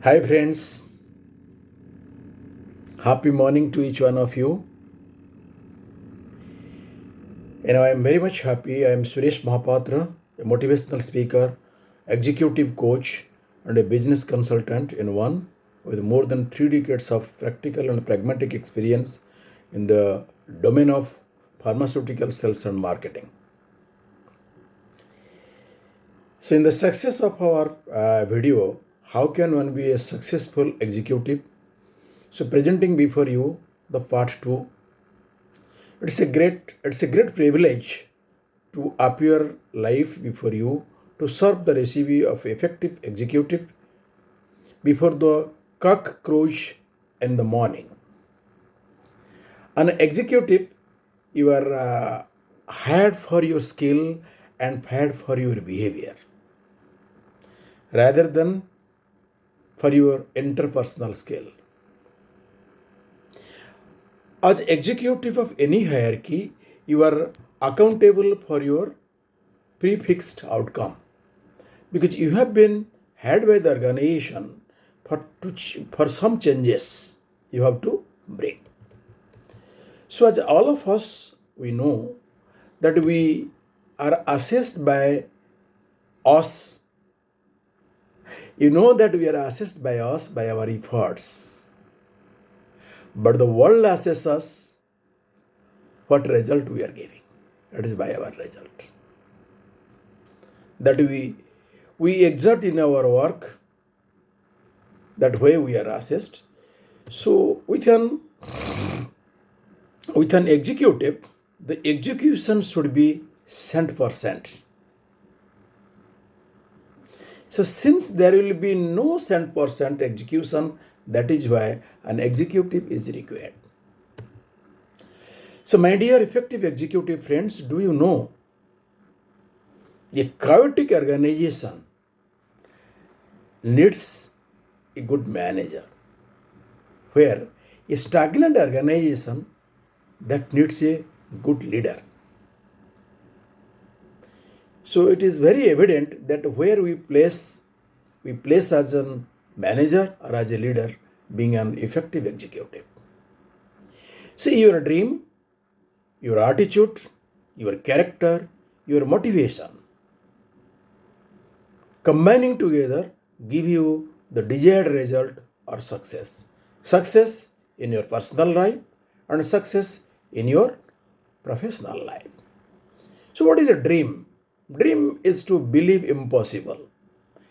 Hi, friends. Happy morning to each one of you. I am very much happy. I am Suresh Mahapatra, a motivational speaker, executive coach, and a business consultant in one with more than 3 decades of practical and pragmatic experience in the domain of pharmaceutical sales and marketing. So, in the success of our video, how can one be a successful executive? So, presenting before you the part 2. It's a great privilege to appear live before you to serve the recipe of effective executive before the cock crows in the morning. An executive, you are hired for your skill and hired for your behavior rather than for your interpersonal skill. As executive of any hierarchy, you are accountable for your prefixed outcome because you have been had by the organization for some changes you have to bring. So, as all of us, we know that we are assessed by us. You know that we are assessed by us by our efforts, but the world assesses us what result we are giving. That is by our result. That we exert in our work, that way we are assessed. So with an executive, the execution should be 100%. So since there will be no 100% execution, that is why an executive is required. So my dear effective executive friends, do you know a chaotic organization needs a good manager, where a stagnant organization that needs a good leader. So it is very evident that where we place as a manager or as a leader being an effective executive. See, your dream, your attitude, your character, your motivation combining together give you the desired result or success. Success in your personal life and success in your professional life. So what is a dream? Dream is to believe impossible.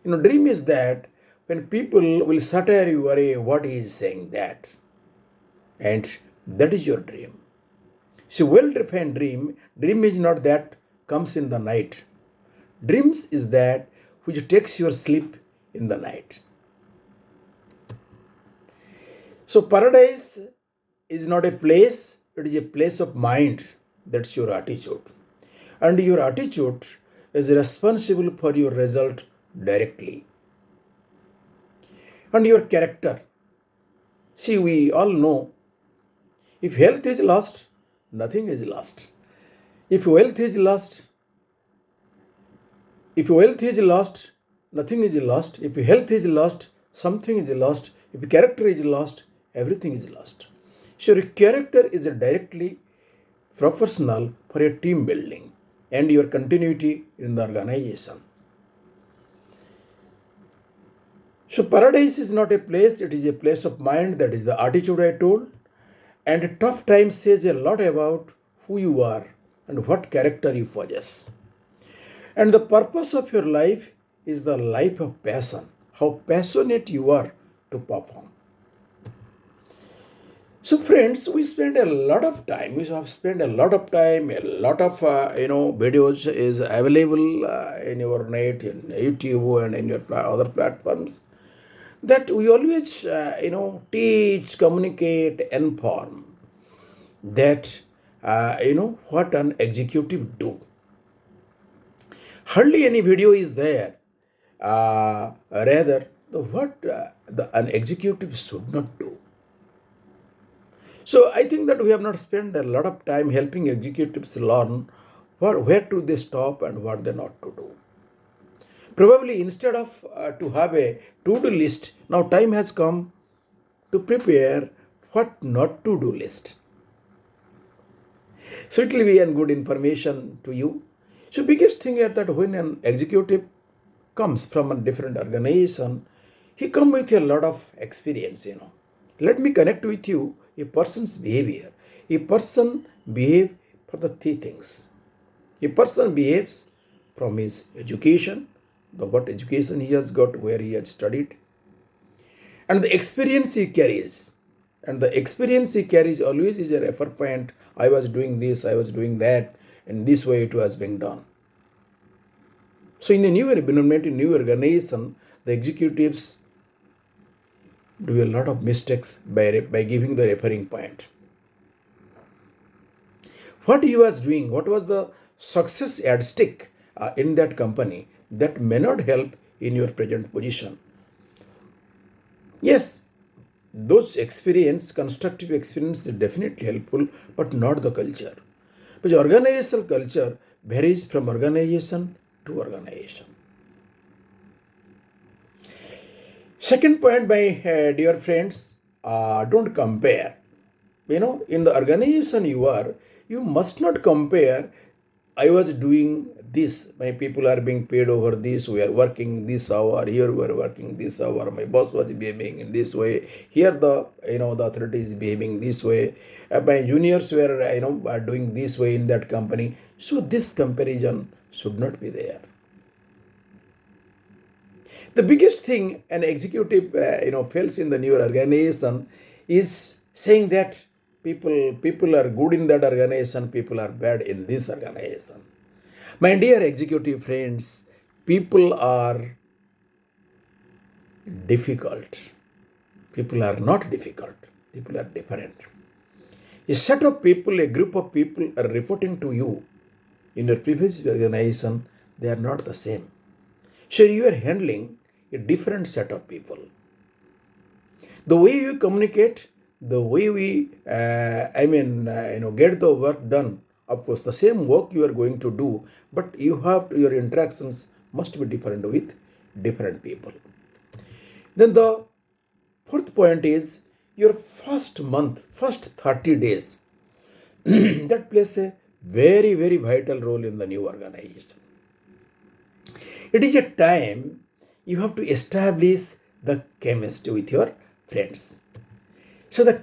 Dream is that when people will satire you, "Arey, what he is saying that?" And that is your dream. So well-defined dream is not that comes in the night. Dreams is that which takes your sleep in the night. So paradise is not a place, it is a place of mind. That's your attitude. And your attitude is responsible for your result directly. And your character. See, we all know if health is lost, nothing is lost. If wealth is lost, if wealth is lost, nothing is lost. If health is lost, something is lost. If character is lost, everything is lost. So your character is directly proportional for your team building and your continuity in the organization. So paradise is not a place, it is a place of mind. That is the attitude I told. And tough times says a lot about who you are and what character you possess. And the purpose of your life is the life of passion, how passionate you are to perform. So, friends, we spend a lot of time. We have spent a lot of time. A lot of videos is available in your net, in YouTube, and in your other platforms. That we always teach, communicate, inform. That what an executive do. Hardly any video is there. Rather, what an executive should not do. So I think that we have not spent a lot of time helping executives learn where do they stop and what they not to do. Probably instead of to have a to-do list, now time has come to prepare what not to do list. So it will be a good information to you. So biggest thing is that when an executive comes from a different organization, he come with a lot of experience. Let me connect with you a person's behavior. A person behave for the three things. A person behaves from his education, the what education he has got, where he has studied, and the experience he carries. And the experience he carries always is a refer point. I was doing this, I was doing that, and this way it was being done. So in a new environment, in new organization, the executives do a lot of mistakes by giving the referring point. What he was doing, what was the success yardstick in that company that may not help in your present position. Yes, those experience, constructive experience is definitely helpful, but not the culture. Because organizational culture varies from organization to organization. Second point, my dear friends, don't compare. In the organization you must not compare. I was doing this, my people are being paid over this, we are working this hour, here we are working this hour, my boss was behaving in this way, here the authority is behaving this way, my juniors were are doing this way in that company. So this comparison should not be there. The biggest thing an executive fails in the new organization is saying that people are good in that organization, people are bad in this organization. My dear executive friends, people are difficult. People are not difficult. People are different. A set of people, a group of people are reporting to you in your previous organization, they are not the same. So you are handling a different set of people. The way you communicate, the way we, get the work done. Of course, the same work you are going to do, but your interactions must be different with different people. Then the fourth point is your first month, first 30 days. That plays a very, very vital role in the new organization. It is a time you have to establish the chemistry with your friends. So that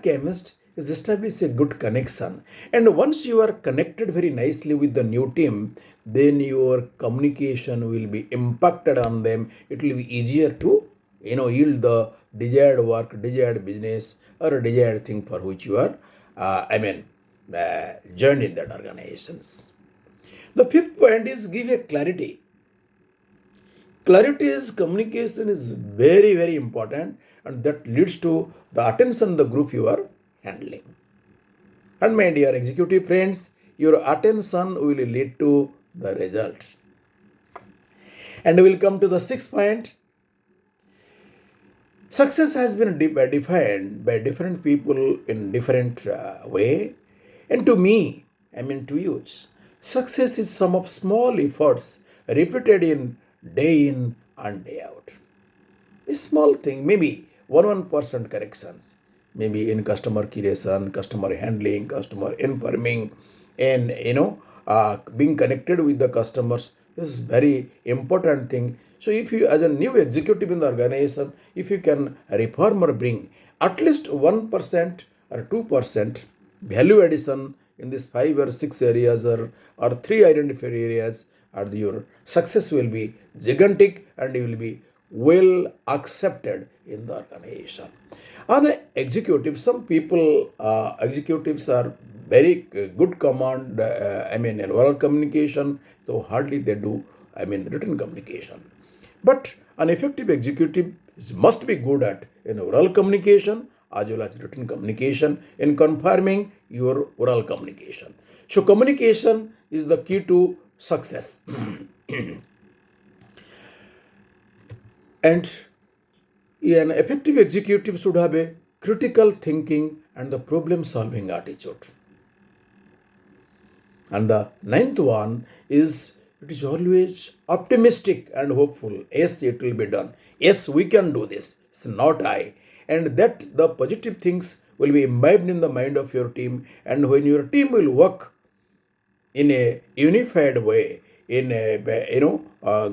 chemist is establish a good connection. And once you are connected very nicely with the new team, then your communication will be impacted on them. It will be easier to yield the desired work, desired business, or a desired thing for which you are joined in that organizations. The fifth point is give a clarity. Clarity is communication is very, very important, and that leads to the attention the group you are handling. And my dear executive friends, your attention will lead to the result. And we will come to the sixth point. Success has been defined by different people in different way. And to me, to you, success is sum of small efforts repeated in and day out. A small thing, maybe 1% corrections, maybe in customer creation, customer handling, customer informing, and being connected with the customers is very important thing. So if you, as a new executive in the organization, if you can reform or bring at least 1% or 2% value addition in these 5 or 6 areas, or 3 identified areas, or your success will be gigantic and you will be well accepted in the organization. On an executive, some people, executives are very good command, in oral communication, so hardly they do, written communication. But an effective executive must be good at in oral communication as well as written communication in confirming your oral communication. So communication is the key to success. And an effective executive should have a critical thinking and the problem solving attitude. And the ninth one is it is always optimistic and hopeful. Yes, it will be done. Yes, we can do this. It's not I. And that the positive things will be imbibed in the mind of your team. And when your team will work in a unified way, in a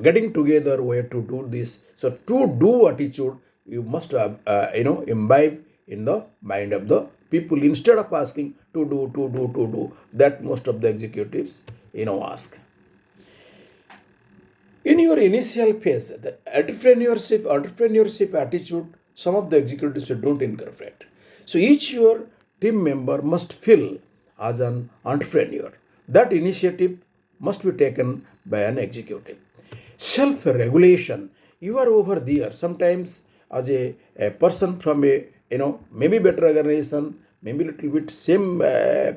getting together way to do this. So to do attitude, you must imbibe in the mind of the people instead of asking to do that most of the executives ask. In your initial phase, the entrepreneurship attitude, some of the executives don't incorporate. So each your team member must feel as an entrepreneur. That initiative must be taken by an executive. Self-regulation. You are over there. Sometimes as a person from a maybe better organization, maybe little bit same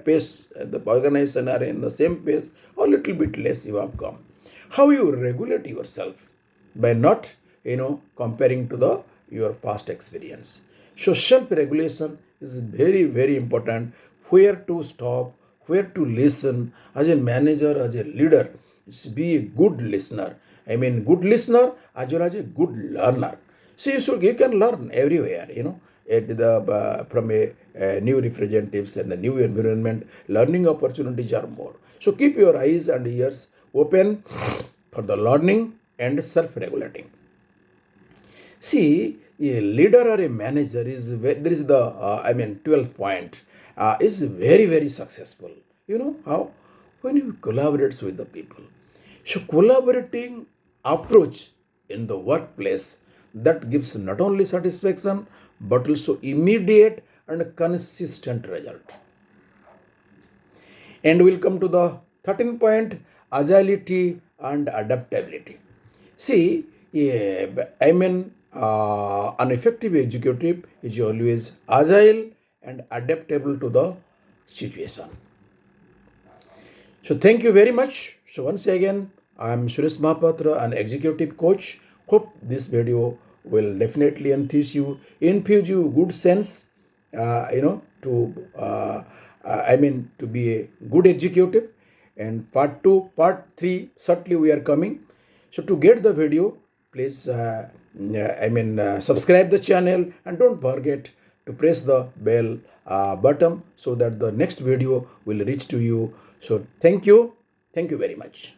pace, the organization are in the same pace or little bit less you have come. How you regulate yourself? By not comparing to the your past experience. So self regulation is very very important. Where to stop, where to listen. As a manager, as a leader, be a good listener. I mean good listener as well as a good learner. So you can learn everywhere, at the from a new representatives and the new environment. Learning opportunities are more. So keep your eyes and ears open for the learning and self-regulating. See, a leader or a manager there is the 12th point is very very successful. You know how? When you collaborate with the people. So collaborating approach in the workplace that gives not only satisfaction but also immediate and consistent result. And we'll come to the 13th point, agility and adaptability. See, yeah, an effective executive is always agile and adaptable to the situation. So thank you very much. So once again, I am Suresh Mahapatra, an executive coach. Hope this video will definitely infuse you good sense, to be a good executive. And part 2, part 3, certainly we are coming. So to get the video, please, subscribe the channel and don't forget to press the bell button so that the next video will reach to you. So thank you very much.